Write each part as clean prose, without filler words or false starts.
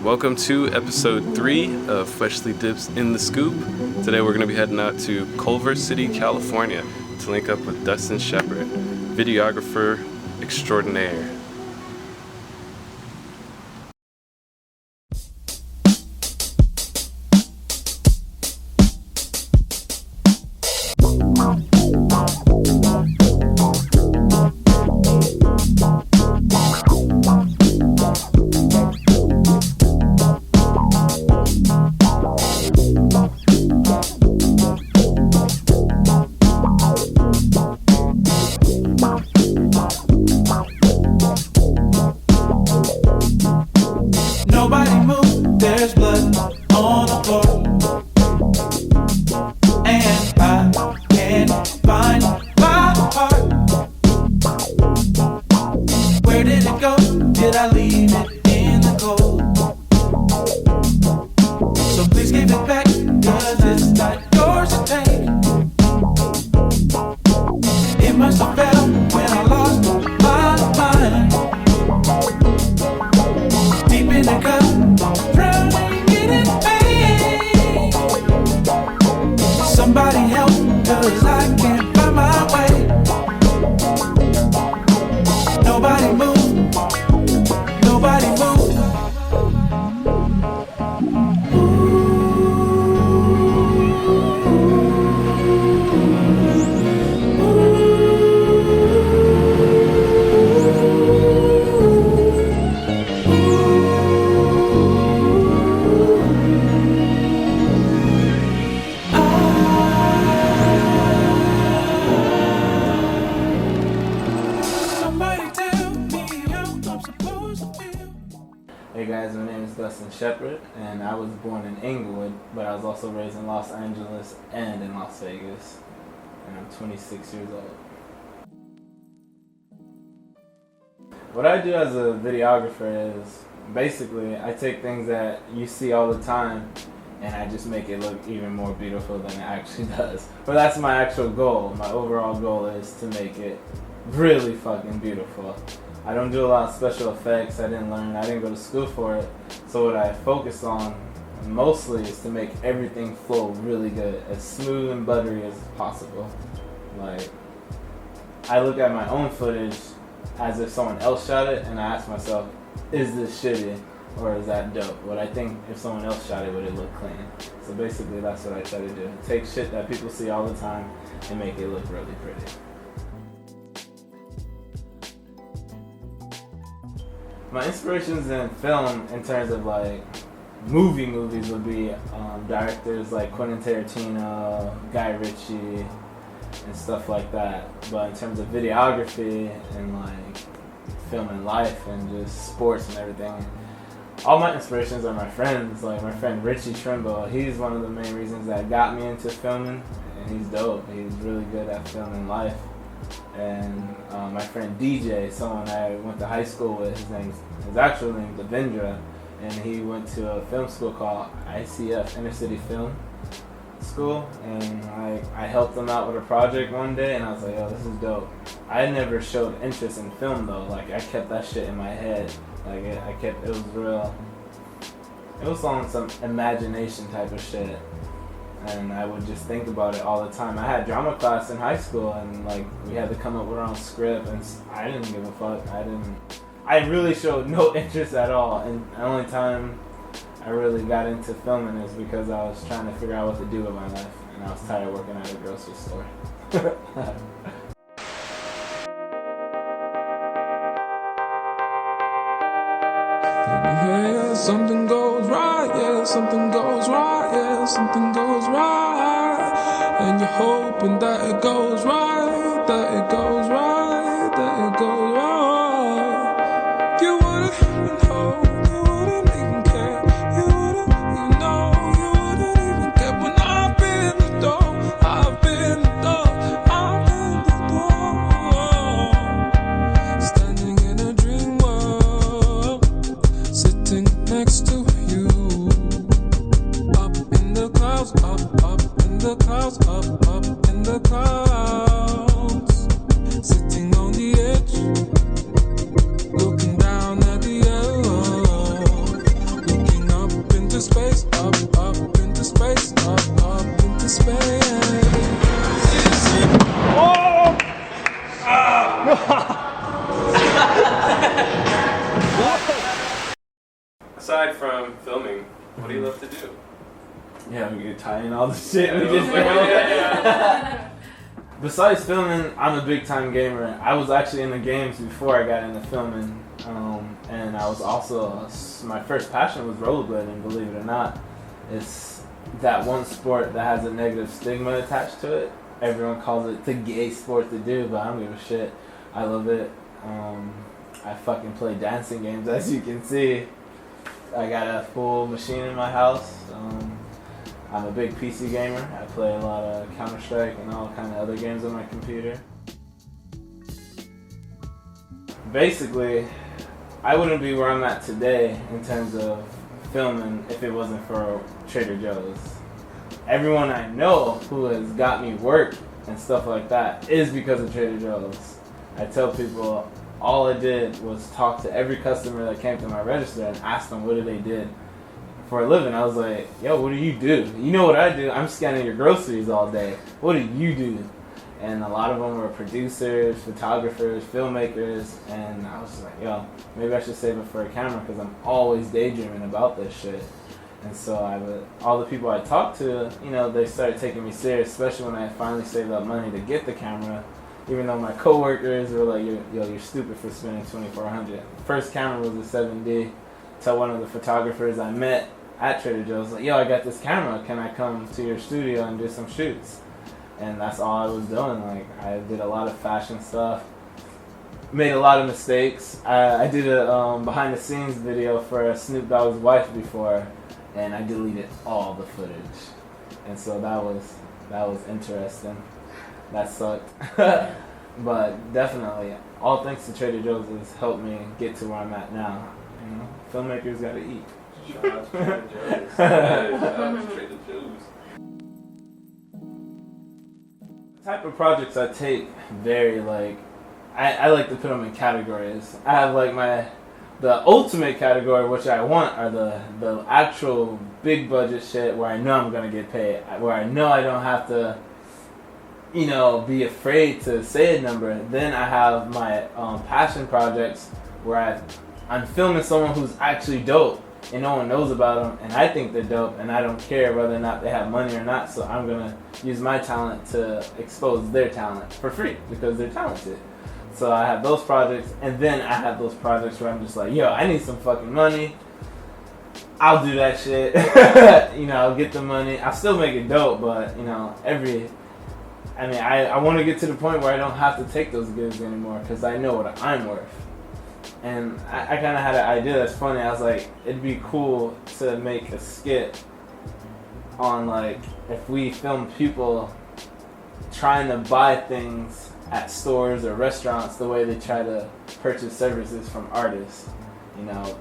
Welcome to episode 3 of FweshlyDipped in the Scoop. Today we're going to be heading out to Culver City, California to link up with Dustin Shepard, videographer extraordinaire. Nobody move, there's blood on the floor, and I can't find my heart. Where did it go? Did I leave it in the cold? So please give it back, 'cause it's not yours to take. It must have fell when I lost my mind. Deep in the cup, drowning in pain. Somebody help, 'cause I can't find my way. Nobody move, nobody move. Hey guys, my name is Dustin Shepard, and I was born in Inglewood, but I was also raised in Los Angeles and in Las Vegas, and I'm 26 years old. What I do as a videographer is, basically, I take things that you see all the time, and I just make it look even more beautiful than it actually does. But that's my actual goal. My overall goal is to make it really fucking beautiful. I don't do a lot of special effects. I didn't go to school for it. So what I focus on mostly is to make everything flow really good, as smooth and buttery as possible. Like, I look at my own footage as if someone else shot it, and I ask myself, is this shitty or is that dope? What I think if someone else shot it, would it look clean? So basically that's what I try to do. Take shit that people see all the time and make it look really pretty. My inspirations in film, in terms of like movies, would be directors like Quentin Tarantino, Guy Ritchie, and stuff like that. But in terms of videography and like film and life and just sports and everything, all my inspirations are my friends. Like my friend Richie Trimble, he's one of the main reasons that got me into filming, and he's dope. He's really good at filming life. And my friend DJ, someone I went to high school with, his actual name is Avendra, and he went to a film school called ICF, Inner City Film School, and I helped him out with a project one day, and I was like, yo, this is dope. I never showed interest in film though. Like, I kept that shit in my head. Like, it was real. It was on some imagination type of shit. And I would just think about it all the time. I had drama class in high school, and like we had to come up with our own script, and I didn't give a fuck. I really showed no interest at all. And the only time I really got into filming is because I was trying to figure out what to do with my life, and I was tired of working at a grocery store. Yeah, something goes right, yeah, something goes right, yeah, something goes right. And you're hoping that it goes right, that it goes right, that it goes right. You wouldn't even know, you wouldn't even care, you wouldn't even know, you wouldn't even care when I've been the door, I've been the door, I've been the door. Standing in a dream world, sitting next to you, up in the clouds, up in the clouds, up in the clouds, sitting aside from filming, what do you love to do? Yeah, we could tie in all the shit we just Yeah. Besides filming, I'm a big time gamer. I was actually in the games before I got into filming, and I was also my first passion was rollerblading. Believe it or not, it's that one sport that has a negative stigma attached to it. Everyone calls it the gay sport to do, but I don't give a shit. I love it. I fucking play dancing games, as you can see. I got a full machine in my house. I'm a big PC gamer. I play a lot of Counter-Strike and all kind of other games on my computer. Basically, I wouldn't be where I'm at today in terms of filming if it wasn't for Trader Joe's. Everyone I know who has got me work and stuff like that is because of Trader Joe's. I tell people all I did was talk to every customer that came to my register and ask them what they did for a living. I was like, yo, what do you do? You know what I do? I'm scanning your groceries all day. What do you do? And a lot of them were producers, photographers, filmmakers, and I was like, yo, maybe I should save it for a camera because I'm always daydreaming about this shit. And so all the people I talked to, you know, they started taking me serious, especially when I finally saved up money to get the camera. Even though my coworkers were like, yo, you're stupid for spending $2,400. First camera was a 7D. Tell one of the photographers I met at Trader Joe's, like, yo, I got this camera. Can I come to your studio and do some shoots? And that's all I was doing. Like, I did a lot of fashion stuff. Made a lot of mistakes. I did a behind the scenes video for Snoop Dogg's wife before, and I deleted all the footage. And so that was interesting. That sucked. But definitely, all thanks to Trader Joe's has helped me get to where I'm at now. You know, filmmakers gotta eat. Shout out to Trader Joe's. Shout out to Trader Joe's. The type of projects I take vary. Like, I like to put them in categories. I have like the ultimate category, which I want, are the actual big budget shit where I know I'm gonna get paid, where I know I don't have to, you know, be afraid to say a number. Then I have my passion projects where I'm filming someone who's actually dope and no one knows about them, and I think they're dope, and I don't care whether or not they have money or not, so I'm gonna use my talent to expose their talent for free because they're talented. So I have those projects, and then I have those projects where I'm just like, yo, I need some fucking money. I'll do that shit. You know, I'll get the money. I'll still make it dope, but, you know, I want to get to the point where I don't have to take those gigs anymore because I know what I'm worth. And I kind of had an idea that's funny. I was like, it'd be cool to make a skit on, like, if we film people trying to buy things at stores or restaurants the way they try to purchase services from artists. You know,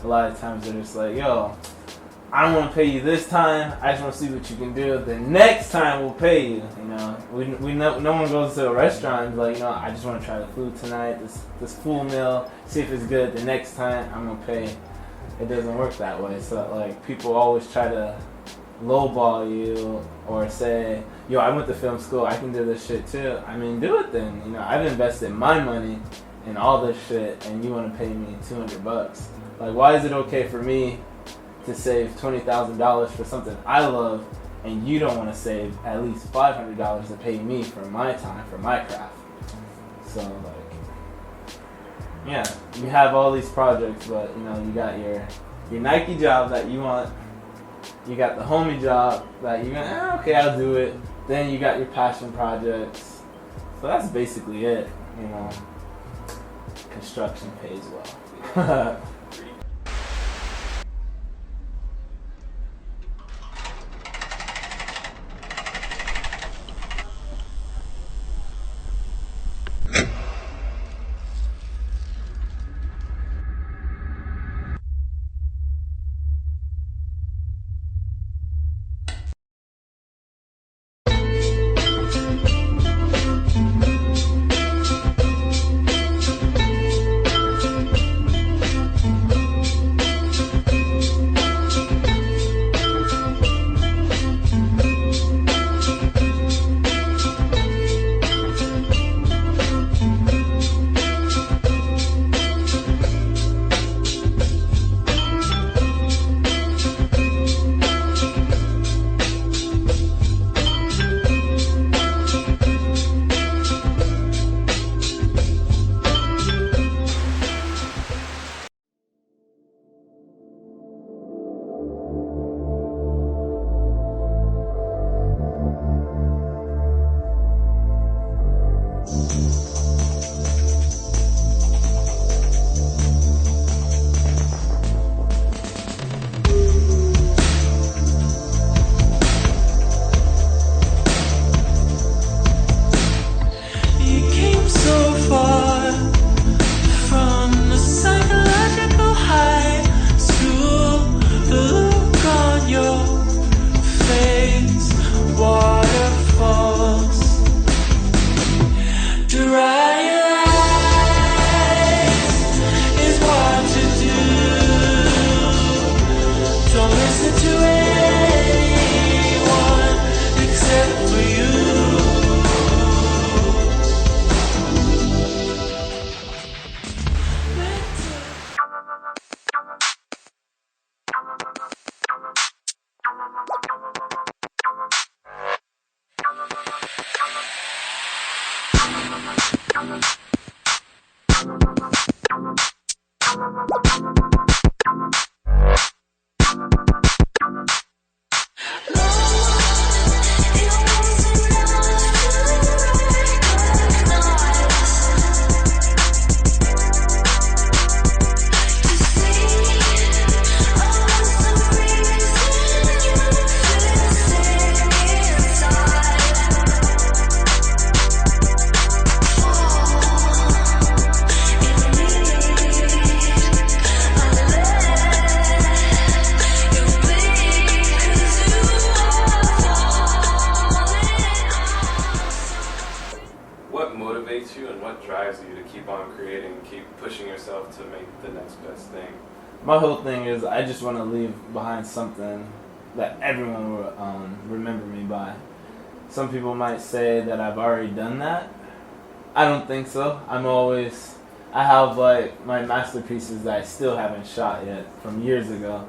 a lot of times they're just like, yo, I don't want to pay you this time. I just want to see what you can do. The next time we'll pay you. You know, no one goes to a restaurant and be like, you know, I just want to try the food tonight. This full meal. See if it's good. The next time I'm gonna pay. It doesn't work that way. So like, people always try to lowball you or say, yo, I went to film school. I can do this shit too. I mean, do it then. You know, I've invested my money in all this shit, and you want to pay me $200? Like, why is it okay for me to save $20,000 for something I love, and you don't want to save at least $500 to pay me for my time, for my craft? So, like, yeah, you have all these projects, but, you know, you got your Nike job that you want, you got the homie job that you're gonna, okay, I'll do it. Then you got your passion projects. So that's basically it, you know. Construction pays well. to make the next best thing? My whole thing is I just want to leave behind something that everyone will remember me by. Some people might say that I've already done that. I don't think so. I have like my masterpieces that I still haven't shot yet from years ago,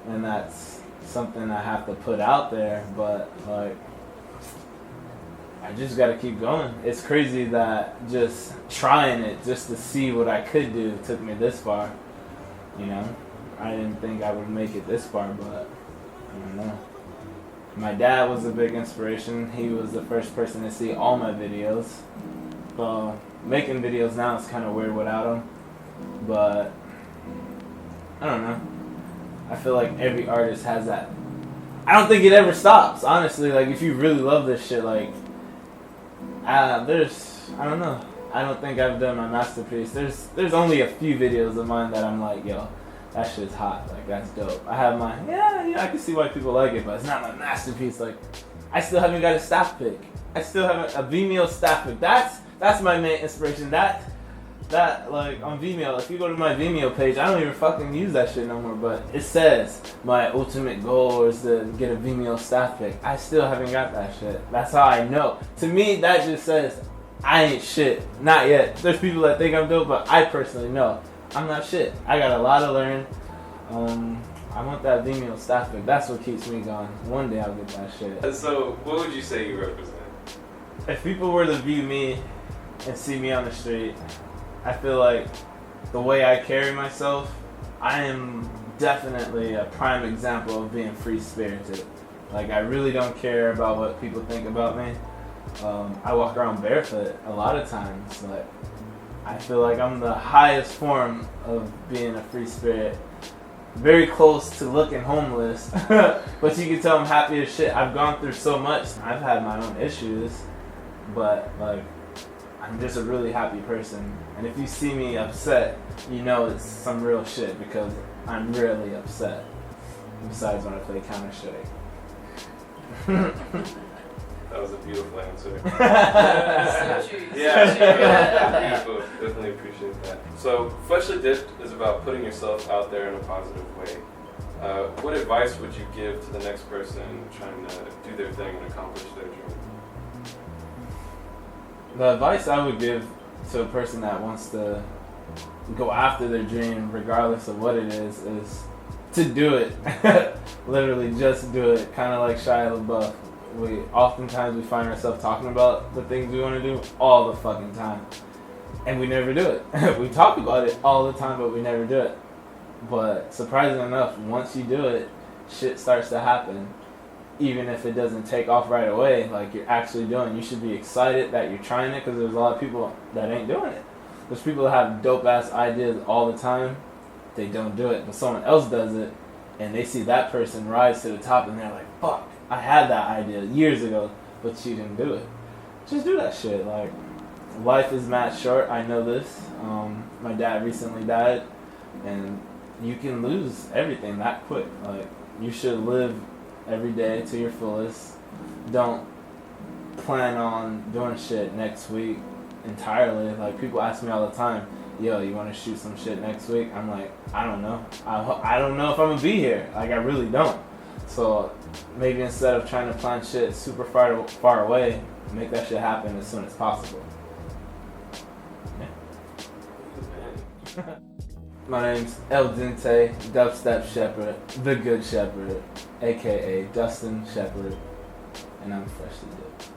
and that's something I have to put out there, but like I just gotta keep going. It's crazy that just trying it just to see what I could do took me this far. You know, I didn't think I would make it this far, but I don't know. My dad was a big inspiration. He was the first person to see all my videos. Making videos now is kind of weird without him, but I don't know. I feel like every artist has that. I don't think it ever stops, honestly. Like, if you really love this shit, like, I don't know. I don't think I've done my masterpiece. There's only a few videos of mine that I'm like, yo, that shit's hot. Like, that's dope. I have my, yeah, I can see why people like it, but it's not my masterpiece. Like, I still haven't got a staff pick. I still haven't, a Vimeo staff pick. That's my main inspiration. That, like, on Vimeo, if you go to my Vimeo page, I don't even fucking use that shit no more, but it says my ultimate goal is to get a Vimeo staff pick. I still haven't got that shit. That's how I know. To me, that just says I ain't shit. Not yet. There's people that think I'm dope, but I personally know I'm not shit. I got a lot to learn. I want that Vimeo staff pick. That's what keeps me going. One day I'll get that shit. So, what would you say you represent? If people were to view me and see me on the street, I feel like the way I carry myself, I am definitely a prime example of being free-spirited. Like, I really don't care about what people think about me. I walk around barefoot a lot of times. Like, I feel like I'm the highest form of being a free spirit. Very close to looking homeless, but you can tell I'm happy as shit. I've gone through so much. I've had my own issues, but like, I'm just a really happy person. And if you see me upset, you know it's some real shit because I'm rarely upset. Besides when I play Counter-Strike. That was a beautiful answer. So true. Yeah, beautiful. Definitely appreciate that. So, FweshlyDipped is about putting yourself out there in a positive way. What advice would you give to the next person trying to do their thing and accomplish their dream? The advice I would give to a person that wants to go after their dream, regardless of what it is to do it. Literally, just do it. Kind of like Shia LaBeouf. Oftentimes we find ourselves talking about the things we want to do all the fucking time, and we never do it. We talk about it all the time, but we never do it. But surprisingly enough, once you do it, shit starts to happen. Even if it doesn't take off right away, like you're actually doing, you should be excited that you're trying it, because there's a lot of people that ain't doing it. There's people that have dope ass ideas all the time, they don't do it, but someone else does it, and they see that person rise to the top, and they're like, fuck, I had that idea years ago, but you didn't do it. Just do that shit. Like, life is mad short, I know this. My dad recently died, and you can lose everything that quick. Like, you should live every day to your fullest. Don't plan on doing shit next week entirely. Like, people ask me all the time, yo, you want to shoot some shit next week? I'm like, I don't know. I don't know if I'm going to be here. Like, I really don't. So maybe instead of trying to plan shit super far away, make that shit happen as soon as possible. Yeah. My name's El Dente, Dubstep Shepard, the Good Shepherd, aka Dustin Shepard, and I'm Freshly Dipped.